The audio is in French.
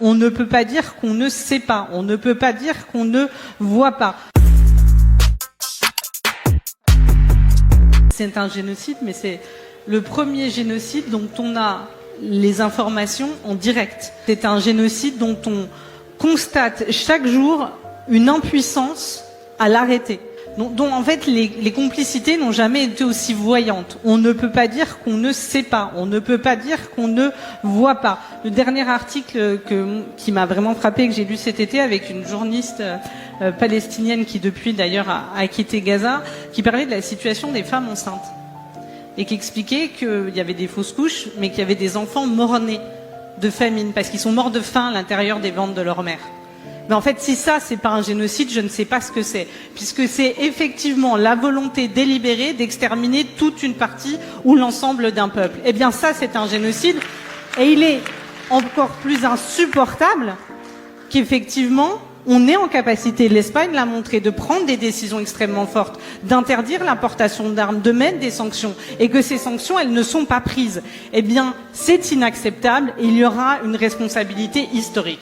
On ne peut pas dire qu'on ne sait pas, on ne peut pas dire qu'on ne voit pas. C'est un génocide, mais c'est le premier génocide dont on a les informations en direct. C'est un génocide dont on constate chaque jour une impuissance à l'arrêter. Dont en fait les complicités n'ont jamais été aussi voyantes. On ne peut pas dire qu'on ne sait pas, on ne peut pas dire qu'on ne voit pas. Le dernier article qui m'a vraiment frappé, que j'ai lu cet été avec une journaliste palestinienne qui depuis d'ailleurs a quitté Gaza, qui parlait de la situation des femmes enceintes et qui expliquait qu'il y avait des fausses couches, mais qu'il y avait des enfants morts-nés de famine parce qu'ils sont morts de faim à l'intérieur des ventres de leur mère. Mais en fait, si ça, c'est pas un génocide, je ne sais pas ce que c'est. Puisque c'est effectivement la volonté délibérée d'exterminer toute une partie ou l'ensemble d'un peuple. Eh bien ça, c'est un génocide. Et il est encore plus insupportable qu'effectivement, on est en capacité, l'Espagne l'a montré, de prendre des décisions extrêmement fortes, d'interdire l'importation d'armes, de mettre des sanctions, et que ces sanctions, elles ne sont pas prises. Eh bien, c'est inacceptable et il y aura une responsabilité historique.